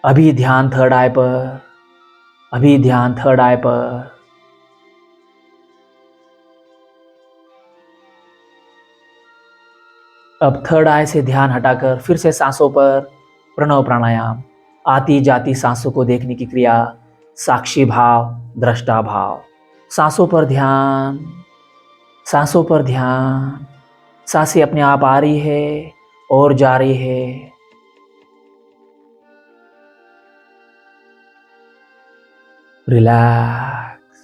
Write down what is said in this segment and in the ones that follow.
अभी ध्यान थर्ड आई पर, अभी ध्यान थर्ड आई पर। अब थर्ड आई से ध्यान हटाकर फिर से सांसों पर प्रणव प्राणायाम। आती जाती सांसों को देखने की क्रिया, साक्षी भाव, दृष्टा भाव। सांसों पर ध्यान, सांसों पर ध्यान। सांसें अपने आप आ रही है और जा रही है। रिलैक्स।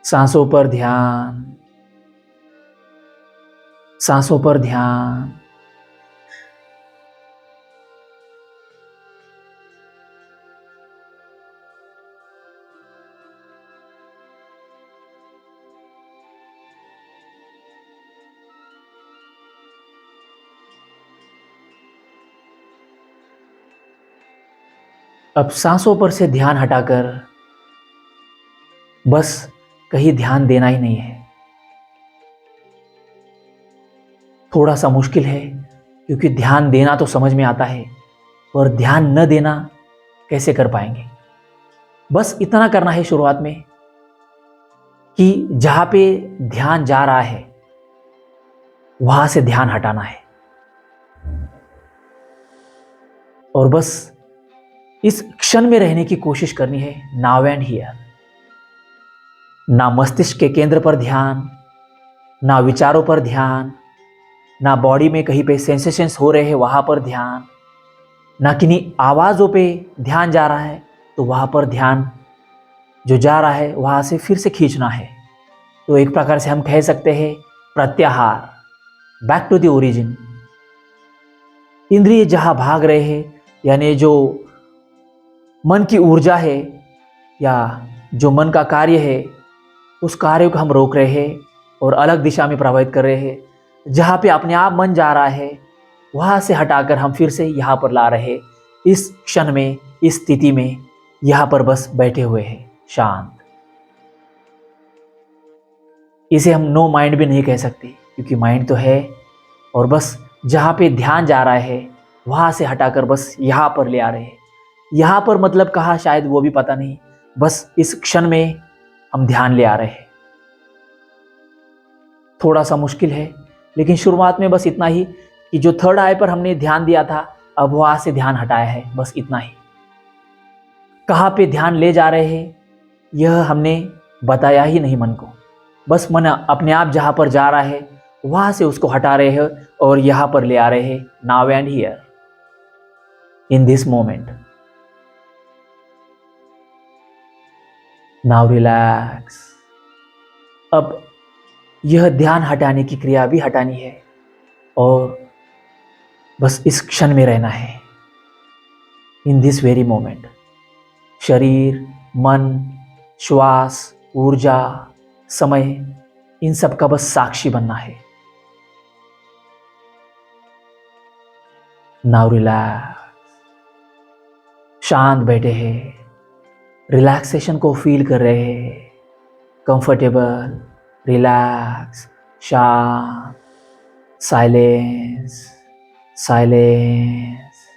सांसों पर ध्यान, सांसों पर ध्यान। अब सांसों पर से ध्यान हटाकर बस कहीं ध्यान देना ही नहीं है। थोड़ा सा मुश्किल है क्योंकि ध्यान देना तो समझ में आता है, पर ध्यान न देना कैसे कर पाएंगे। बस इतना करना है शुरुआत में कि जहां पे ध्यान जा रहा है वहां से ध्यान हटाना है, और बस इस क्षण में रहने की कोशिश करनी है। Now and here. ना मस्तिष्क के केंद्र पर ध्यान, ना विचारों पर ध्यान, ना बॉडी में कहीं पे सेंसेशंस हो रहे हैं वहां पर ध्यान, ना किन्हीं आवाजों पे ध्यान जा रहा है तो वहां पर ध्यान जो जा रहा है वहां से फिर से खींचना है। तो एक प्रकार से हम कह सकते हैं प्रत्याहार, बैक टू द ओरिजिन। इंद्रिय जहां भाग रहे हैं, यानी जो मन की ऊर्जा है या जो मन का कार्य है, उस कार्य को हम रोक रहे हैं और अलग दिशा में प्रभावित कर रहे हैं। जहाँ पे अपने आप मन जा रहा है वहाँ से हटाकर हम फिर से यहाँ पर ला रहे हैं, इस क्षण में, इस स्थिति में यहाँ पर बस बैठे हुए हैं शांत। इसे हम नो माइंड भी नहीं कह सकते क्योंकि माइंड तो है, और बस जहाँ पे ध्यान जा रहा है वहाँ से हटाकर बस यहाँ पर ले आ रहे हैं। यहाँ पर मतलब कहाँ शायद वो भी पता नहीं, बस इस क्षण में हम ध्यान ले आ रहे हैं। थोड़ा सा मुश्किल है लेकिन शुरुआत में बस इतना ही कि जो थर्ड आई पर हमने ध्यान दिया था अब वहां से ध्यान हटाया है, बस इतना ही। कहाँ पे ध्यान ले जा रहे हैं यह हमने बताया ही नहीं मन को, बस मन अपने आप जहां पर जा रहा है वहां से उसको हटा रहे हैं और यहां पर ले आ रहे हैं। Now and here, in this moment. Now relax. अब यह ध्यान हटाने की क्रिया भी हटानी है और बस इस क्षण में रहना है, इन दिस वेरी मोमेंट। शरीर, मन, श्वास, ऊर्जा, समय, इन सब का बस साक्षी बनना है। Now relax. शांत बैठे हैं, रिलैक्सेशन को फील कर रहे हैं, कंफर्टेबल, रिलैक्स, शांत, silence, silence,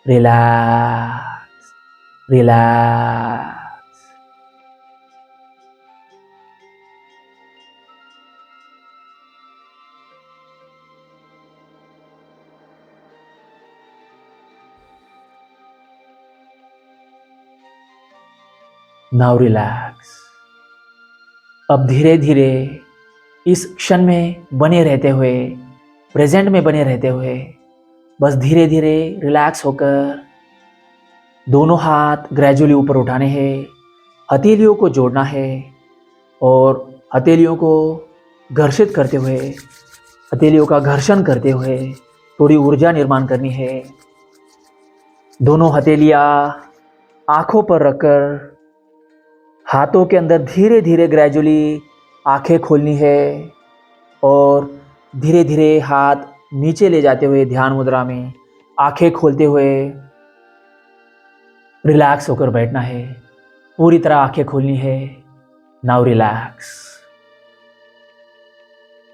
relax, relax. Now relax. अब धीरे धीरे इस क्षण में बने रहते हुए, प्रेजेंट में बने रहते हुए, बस धीरे धीरे रिलैक्स होकर दोनों हाथ ग्रेजुअली ऊपर उठाने हैं, हथेलियों को जोड़ना है और हथेलियों को घर्षित करते हुए, हथेलियों का घर्षण करते हुए थोड़ी ऊर्जा निर्माण करनी है। दोनों हथेलियां आंखों पर रखकर हाथों के अंदर धीरे धीरे ग्रेजुअली आंखें खोलनी है और धीरे धीरे हाथ नीचे ले जाते हुए ध्यान मुद्रा में आंखें खोलते हुए रिलैक्स होकर बैठना है। पूरी तरह आंखें खोलनी है नाउ रिलैक्स,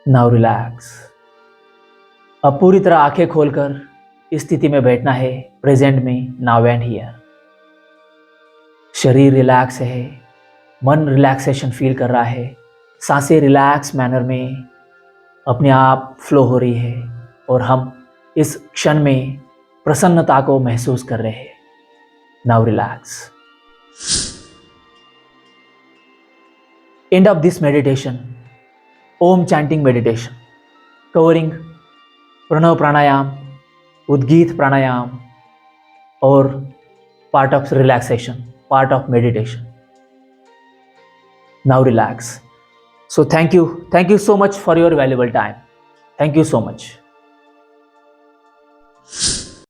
नाउ रिलैक्स। अब पूरी तरह आंखें खोलकर इस स्थिति में बैठना है, प्रेजेंट में, नाउ एंड हियर। शरीर रिलैक्स है, मन रिलैक्सेशन फील कर रहा है, सांसें रिलैक्स मैनर में अपने आप फ्लो हो रही है और हम इस क्षण में प्रसन्नता को महसूस कर रहे हैं। Now relax. End of this meditation, Om chanting meditation, covering Pranav Pranayam, Udgit Pranayam, or part of relaxation, part of meditation. Now relax. So thank you so much for your valuable time. Thank you so much.